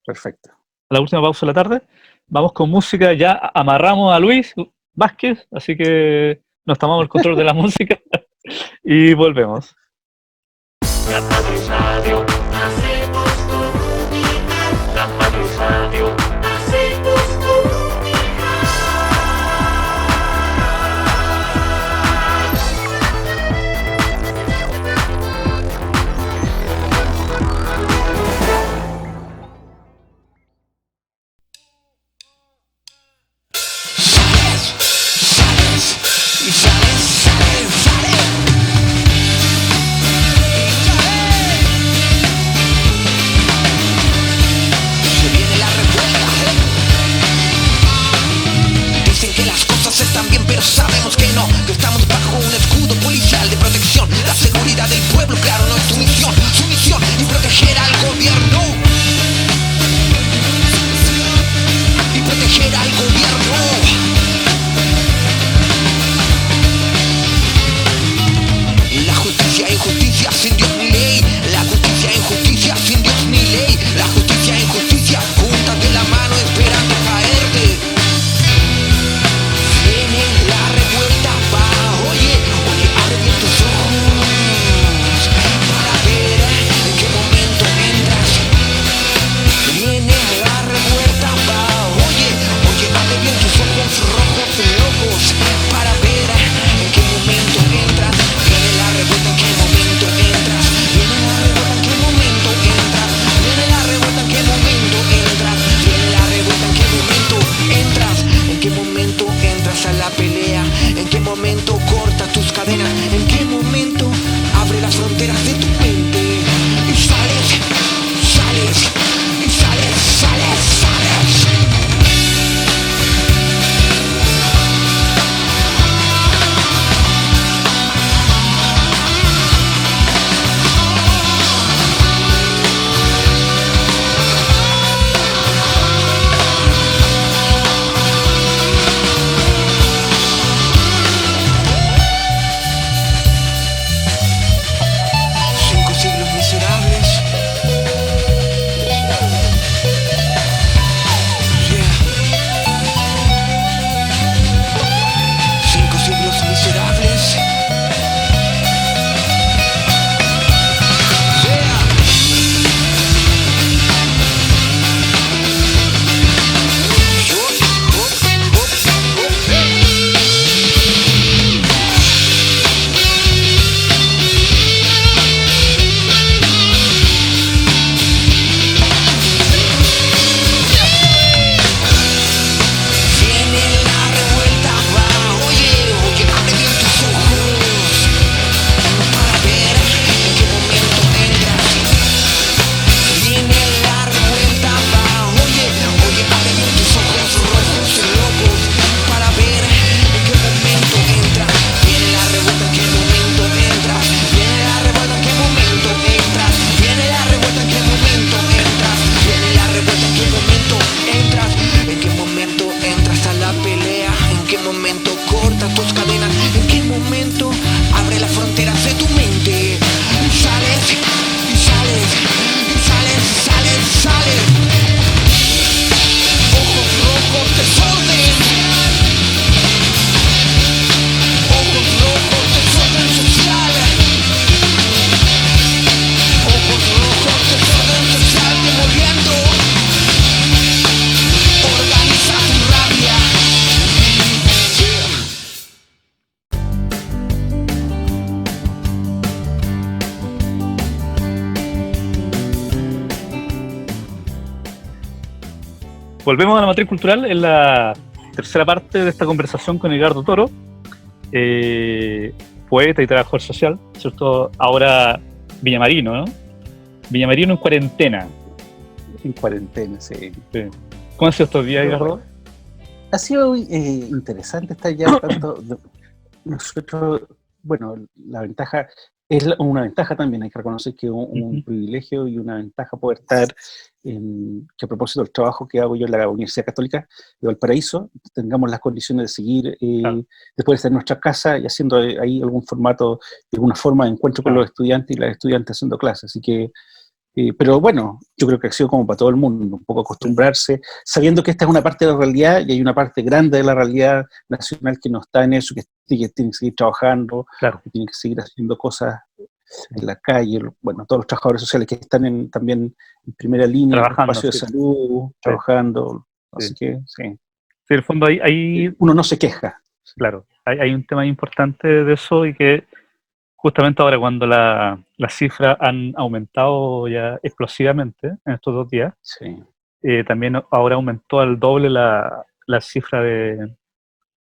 Perfecto. A la última pausa de la tarde. Vamos con música, ya amarramos a Luis Vázquez, así que nos tomamos el control de la música y volvemos. La Matriz Radio, hacemos comunidad. La Matriz Radio, hacemos comunidad. Dicen que las cosas están bien, pero sabemos que no, que estamos bajo un escudo policial de protección. La seguridad del pueblo, claro, no es tu misión. Su misión es proteger al gobierno. Y proteger al gobierno. La justicia e injusticia sin Dios ni ley. La justicia e injusticia sin Dios ni ley. La justicia e injusticia juntas de la mano esperando caerte. Viene la revuelta bajo Volvemos a la matriz cultural en la tercera parte de esta conversación con Edgardo Toro, poeta y trabajador social, ¿cierto? Ahora villamarino, ¿no? Villamarino en cuarentena. En cuarentena, sí. Sí. ¿Cómo han sido estos días, Edgardo? Ha sido interesante estar ya tanto. Nosotros, bueno, la ventaja es una ventaja también, hay que reconocer que es un privilegio y una ventaja poder estar que a propósito del trabajo que hago yo en la Universidad Católica de Valparaíso, tengamos las condiciones de seguir después de estar en nuestra casa y haciendo ahí algún formato, de alguna forma de encuentro con los estudiantes y las estudiantes haciendo clases. Así que, pero bueno, yo creo que ha sido como para todo el mundo, un poco acostumbrarse, sabiendo que esta es una parte de la realidad y hay una parte grande de la realidad nacional que no está en eso, que tiene que seguir trabajando, que tiene que seguir haciendo cosas en la calle, bueno, todos los trabajadores sociales que están también en primera línea, en el espacio de salud, trabajando, así que sí. Sí, en el fondo hay uno no se queja. Claro, hay un tema importante de eso y que justamente ahora cuando las cifras han aumentado ya explosivamente en estos 2 días, también ahora aumentó al doble la cifra de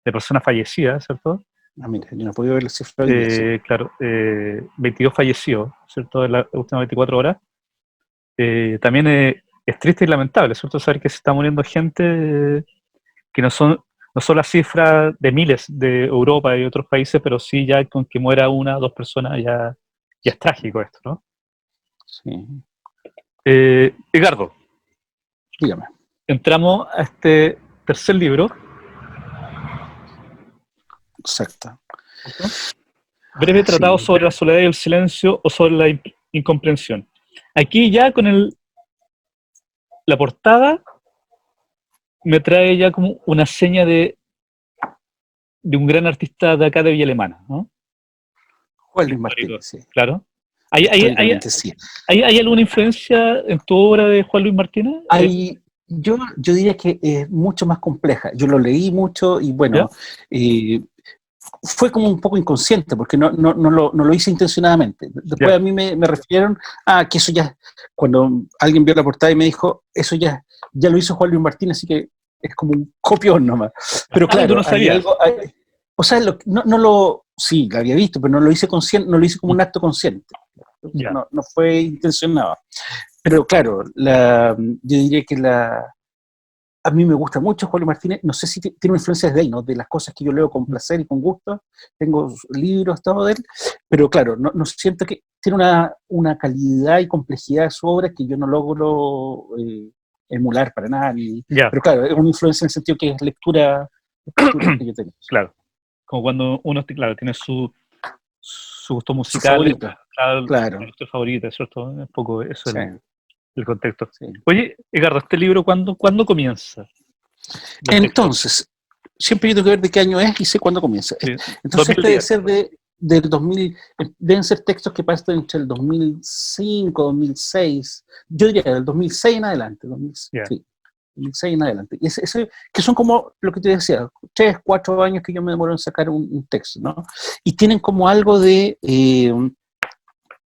personas fallecidas, ¿cierto? Ah, mira, yo no he podido ver la cifra hoy día, Claro, 22 fallecidos, ¿cierto? En las últimas 24 horas. También es triste y lamentable, ¿cierto? Saber que se está muriendo gente que no son las cifras de miles de Europa y otros países, pero sí ya con que muera 1 o 2 personas ya es trágico esto, ¿no? Sí. Edgardo, dígame. Entramos a este tercer libro. Exacto. Breve tratado sobre la soledad y el silencio o sobre la incomprensión. Aquí ya con la portada me trae ya como una seña de un gran artista de acá de Villa Alemana, ¿no? Juan Luis Martínez, sí. Claro. ¿Hay alguna influencia en tu obra de Juan Luis Martínez? Yo diría que es mucho más compleja. Yo lo leí mucho y bueno, fue como un poco inconsciente porque no lo hice intencionadamente. Después a mí me refirieron a que eso ya, cuando alguien vio la portada y me dijo, eso ya lo hizo Juan Luis Martínez, así que es como un copión nomás. Pero claro, no sabía. O sea, sí, lo había visto, pero no lo hice consciente, no lo hice como un acto consciente. No fue intencionado. Pero claro, yo diría que a mí me gusta mucho Juan Luis Martínez, no sé si tiene una influencia desde ahí, ¿no? De las cosas que yo leo con placer y con gusto, tengo libros, todo de él, pero claro, no siento que tiene una calidad y complejidad de su obra que yo no logro emular para nada, pero claro, es una influencia en el sentido que es lectura que yo tengo. Claro, como cuando uno tiene su gusto musical, claro. Su favorito, ¿cierto? Un poco eso sí. el contexto. Sí. Oye, Edgardo, ¿este libro cuándo comienza? Entonces, siempre yo tengo que ver de qué año es y sé cuándo comienza. Sí. Entonces debe ser del 2000, deben ser textos que pasan entre el 2005, 2006, yo diría del 2006 en adelante, 2006 en adelante. Y ese, que son como lo que te decía, 3, 4 años que yo me demoro en sacar un texto, ¿no? Y tienen como algo de...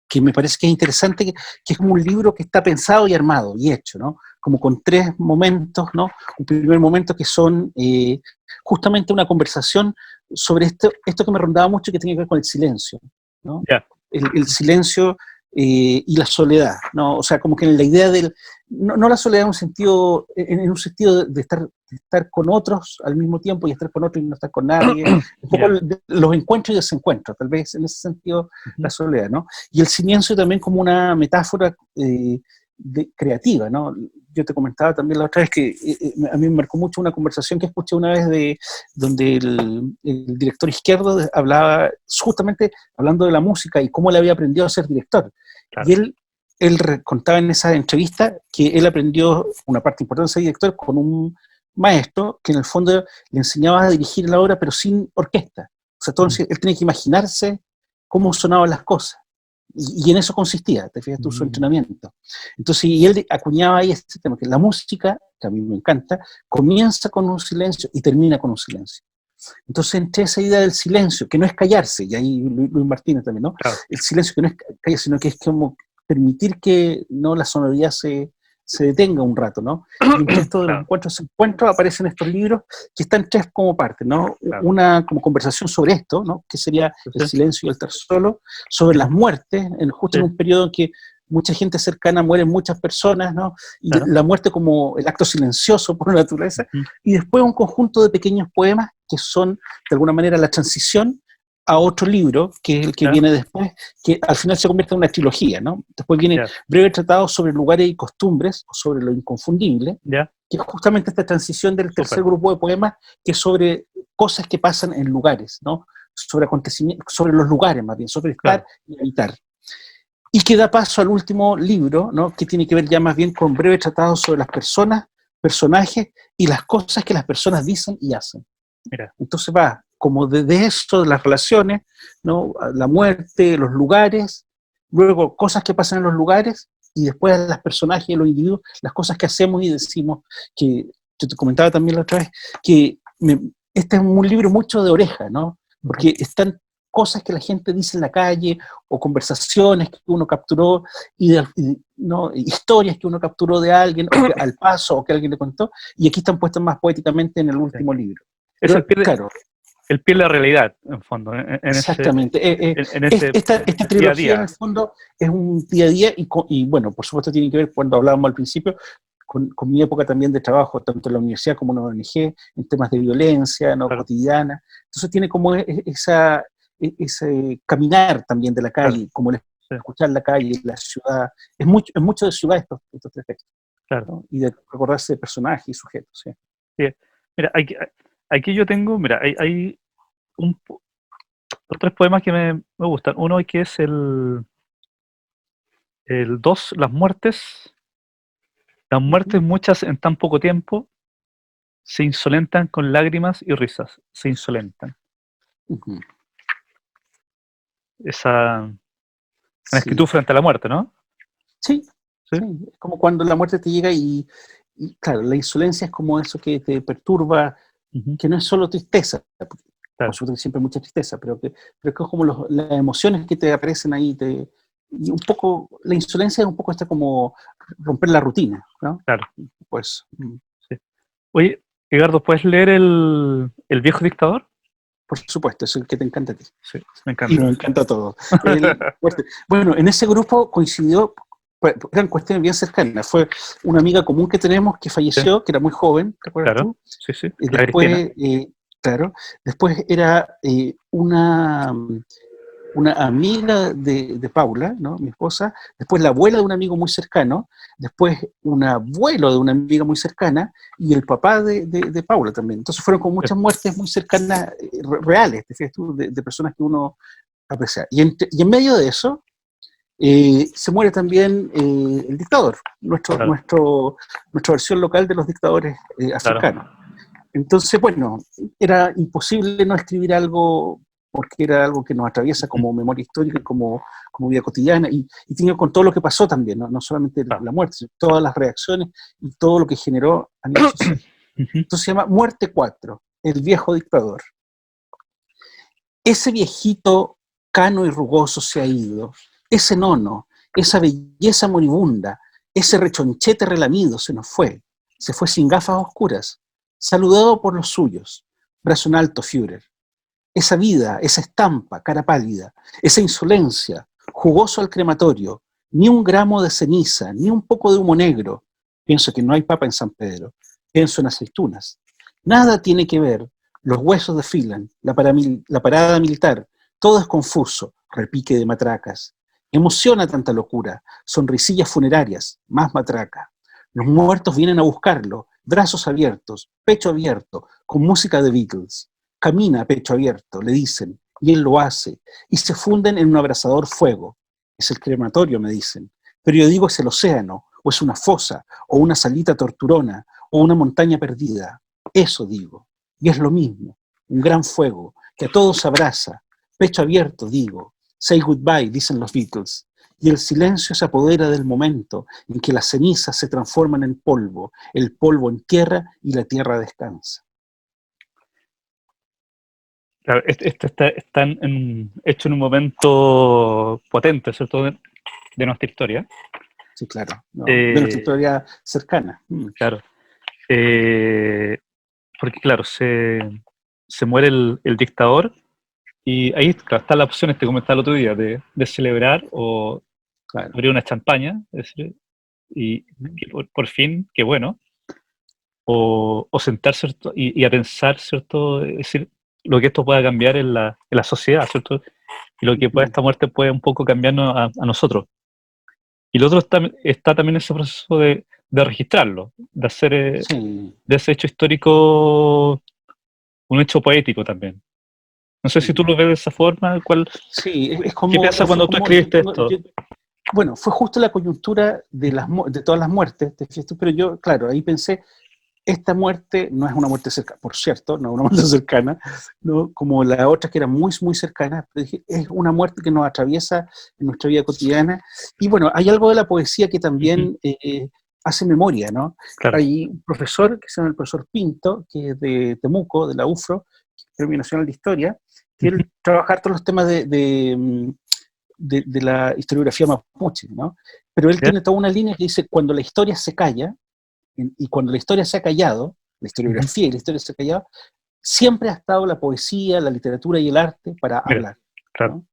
que me parece que es interesante, que es como un libro que está pensado y armado y hecho, ¿no? Como con 3 momentos, ¿no? Un primer momento que son justamente una conversación sobre esto que me rondaba mucho, que tiene que ver con el silencio, ¿no? El silencio y la soledad, ¿no? O sea, como que en la idea no la soledad en un sentido de estar con otros al mismo tiempo y estar con otros y no estar con nadie, un poco los encuentros y desencuentros, tal vez en ese sentido la soledad, ¿no? Y el silencio también como una metáfora creativa, ¿no? Yo te comentaba también la otra vez que a mí me marcó mucho una conversación que escuché una vez donde el director Izquierdo hablaba, justamente hablando de la música y cómo él había aprendido a ser director. Claro. Y él contaba en esa entrevista que él aprendió una parte importante de ser director con un maestro que en el fondo le enseñaba a dirigir la obra pero sin orquesta. O sea, él tenía que imaginarse cómo sonaban las cosas. Y en eso consistía, te fijas tú, su entrenamiento. Entonces, y él acuñaba ahí este tema, que la música, que a mí me encanta, comienza con un silencio y termina con un silencio. Entonces, entre esa idea del silencio, que no es callarse, y ahí Luis Martínez también, ¿no? Claro. El silencio que no es callarse, sino que es como permitir que no la sonoridad se se detenga un rato, ¿no? Y entre esto de los encuentros aparecen estos libros que están tres como partes, ¿no? Claro. Una como conversación sobre esto, ¿no? Que sería el Sí. silencio y el estar solo, sobre las muertes, justo Sí. en un periodo en que mucha gente cercana mueren muchas personas, ¿no? Y Claro. la muerte como el acto silencioso por naturaleza, Ujú. y después un conjunto de pequeños poemas que son, de alguna manera, la transición a otro libro, que es el que Ya. viene después, que al final se convierte en una trilogía, ¿no? Después viene Ya. Breve tratado sobre lugares y costumbres, o sobre lo inconfundible, ¿Ya? que es justamente esta transición del tercer Súper. grupo de poemas, que es sobre cosas que pasan en lugares, ¿no? Sobre acontecimientos, sobre los lugares más bien, sobre estar Claro. y habitar. Y que da paso al último libro, ¿no? Que tiene que ver ya más bien con Breve tratado sobre las personas, personajes y las cosas que las personas dicen y hacen. Mira. Entonces va como desde esto, de las relaciones, ¿no? La muerte, los lugares, luego cosas que pasan en los lugares, y después las personajes y los individuos, las cosas que hacemos y decimos, que yo te comentaba también la otra vez, que este es un libro mucho de oreja, ¿no? Porque están cosas que la gente dice en la calle, o conversaciones que uno capturó, ¿no? Historias que uno capturó de alguien, o que, al paso, o que alguien le contó, y aquí están puestas más poéticamente en el último libro. Es Pero, el pie de, claro, el pie de la realidad, en fondo, en exactamente. ese Esta día a trilogía, en el día. fondo, es un día a día, y bueno, por supuesto tiene que ver, cuando hablábamos al principio, con mi época también de trabajo, tanto en la universidad como en la ONG, en temas de violencia, ¿no? Claro. Cotidiana. Entonces tiene como ese caminar también de la calle, Claro. como el Sí. escuchar la calle, la ciudad. Es mucho de ciudad estos tres textos, Claro. ¿no? Y de recordarse de personajes y sujetos. ¿Sí? Sí. Mira, aquí yo tengo, mira, hay tres poemas que me gustan. Uno que es el 2, las muertes muchas en tan poco tiempo, se insolentan con lágrimas y risas, se insolentan. Ujú. Esa una Sí. actitud frente a la muerte, ¿no? Sí, Sí. sí, es como cuando la muerte te llega y claro, la insolencia es como eso que te perturba, Ujú. que no es solo tristeza, porque Claro. por supuesto que siempre hay mucha tristeza, pero que es como las emociones que te aparecen ahí, y un poco, la insolencia es un poco esta como romper la rutina, ¿no? Claro. Pues, Oye, Edgardo, ¿puedes leer el viejo dictador? por supuesto, es el que te encanta a ti. Sí, me Y encanta. nos encanta todo. Bueno, en ese grupo coincidió, eran cuestiones bien cercanas. Fue una amiga común que tenemos que falleció, que era muy joven, ¿te acuerdas Claro, tú? sí, sí. Y La Cristina. después, claro, después era una amiga de Paula, ¿no? Mi esposa, después la abuela de un amigo muy cercano, después un abuelo de una amiga muy cercana, y el papá de Paula también. Entonces fueron con muchas muertes muy cercanas, reales, te fijas tú, de personas que uno aprecia. Y en medio de eso, se muere también el dictador, Claro. nuestra versión local de los dictadores africanos. Entonces, bueno, era imposible no escribir algo, porque era algo que nos atraviesa como memoria histórica, como vida cotidiana, y tiene con todo lo que pasó también, no solamente la muerte, sino todas las reacciones y todo lo que generó a nivel social. Entonces se llama Muerte 4, el viejo dictador. Ese viejito cano y rugoso se ha ido, ese nono, esa belleza moribunda, ese rechonchete relamido se nos fue, se fue sin gafas oscuras, saludado por los suyos, brazo en alto Führer. Esa vida, esa estampa, cara pálida, esa insolencia, jugoso al crematorio, ni un gramo de ceniza, ni un poco de humo negro. Pienso que no hay papa en San Pedro, pienso en aceitunas. Nada tiene que ver, los huesos desfilan, la parada militar, todo es confuso, repique de matracas. Emociona tanta locura, sonrisillas funerarias, más matraca. Los muertos vienen a buscarlo, brazos abiertos, pecho abierto, con música de Beatles. Camina a pecho abierto, le dicen, y él lo hace, y se funden en un abrasador fuego. Es el crematorio, me dicen, pero yo digo es el océano, o es una fosa, o una salita torturona, o una montaña perdida. Eso digo, y es lo mismo, un gran fuego, que a todos abraza, pecho abierto, digo, say goodbye, dicen los Beatles, y el silencio se apodera del momento en que las cenizas se transforman en polvo, el polvo en tierra y la tierra descansa. Claro, esto está hecho en un momento potente, ¿cierto?, de nuestra historia. Sí, claro. No, de nuestra historia cercana. Claro. Porque claro, se muere el dictador y ahí claro, está la opción, te comentaba el otro día, de celebrar o Claro. abrir una champaña, es decir, y que por fin, qué bueno, o sentarse, ¿cierto? Y a pensar, ¿cierto? Es decir, lo que esto pueda cambiar en la sociedad, ¿cierto? Y lo que pueda, esta muerte puede un poco cambiarnos a nosotros. Y lo otro está también ese proceso de registrarlo, de hacer Sí. de ese hecho histórico un hecho poético también. No sé si tú lo ves de esa forma, Sí, es ¿qué como... piensas cuando tú escribiste esto? Bueno, fue justo la coyuntura de todas las muertes, ¿te fijas tú? Pero yo, claro, ahí pensé, esta muerte no es una muerte cercana, por cierto, no es una muerte cercana, ¿no? Como la otra que era muy, muy cercana, pero dije, es una muerte que nos atraviesa en nuestra vida cotidiana. Y bueno, hay algo de la poesía que también hace memoria, ¿no? Claro. Hay un profesor, que se llama el profesor Pinto, que es de Temuco, de la UFRO, que es Premio Nacional de Historia, que él trabaja todos los temas de la historiografía mapuche, ¿no? Pero él tiene toda una línea que dice, cuando la historia se calla, y cuando la historia se ha callado, la historiografía y la historia se ha callado, siempre ha estado la poesía, la literatura y el arte para hablar. Claro. ¿no?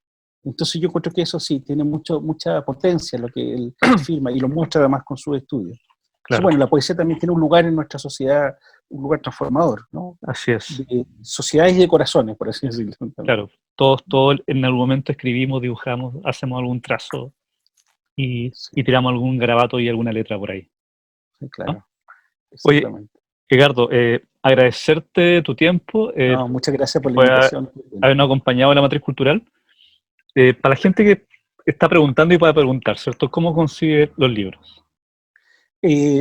Entonces yo encuentro que eso sí, tiene mucha potencia lo que él afirma y lo muestra además con sus estudios. Entonces, bueno, la poesía también tiene un lugar en nuestra sociedad, un lugar transformador, ¿no? Así es. De sociedades y de corazones, por así decirlo. Claro, todos en algún momento escribimos, dibujamos, hacemos algún trazo y tiramos algún garabato y alguna letra por ahí. Sí, claro. ¿No? Oye, Edgardo, agradecerte tu tiempo. No, muchas gracias por la invitación. Habernos acompañado en la matriz cultural. Para la gente que está preguntando y pueda preguntar, ¿cierto? ¿Cómo consigue los libros?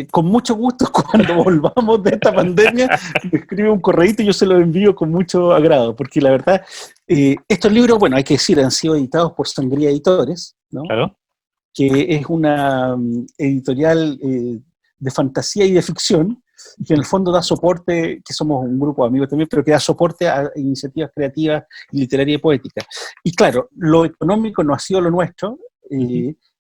Con mucho gusto, cuando volvamos de esta pandemia, me escribe un correíto y yo se lo envío con mucho agrado, porque la verdad, estos libros, bueno, hay que decir, han sido editados por Sangría Editores, ¿no? Claro. Que es una editorial de fantasía y de ficción, que en el fondo da soporte, que somos un grupo de amigos también, pero que da soporte a iniciativas creativas, literarias y poéticas. Y claro, lo económico no ha sido lo nuestro,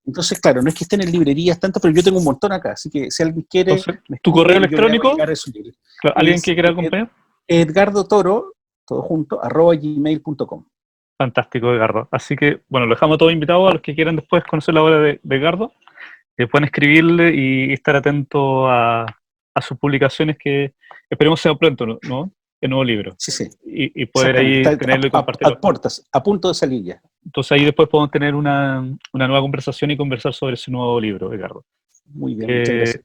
entonces, claro, no es que estén en librerías tanto, pero yo tengo un montón acá, así que si alguien quiere... Entonces, ¿tu correo electrónico? Claro, ¿alguien que quiera acompañar? acompañar? Edgardo Toro, todo junto, @gmail.com. Fantástico, Edgardo. Así que, bueno, lo dejamos todos invitados a los que quieran después conocer la obra de Edgardo. Pueden escribirle y estar atentos a sus publicaciones que esperemos sea pronto, ¿no? El nuevo libro. Sí. Y poder ahí tenerlo y compartirlo. A punto de salir ya. Entonces ahí después podemos tener una nueva conversación y conversar sobre ese nuevo libro, Edgardo. Muy bien, muchas gracias.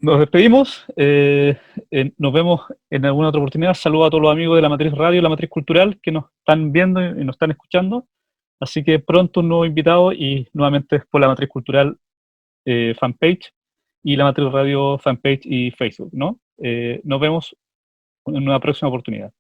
Nos despedimos, nos vemos en alguna otra oportunidad. Saludos a todos los amigos de la Matriz Radio, la Matriz Cultural, que nos están viendo y nos están escuchando. Así que pronto un nuevo invitado y nuevamente por la Matriz Cultural fanpage y la Matriz Radio fanpage y Facebook, ¿no? Nos vemos en una próxima oportunidad.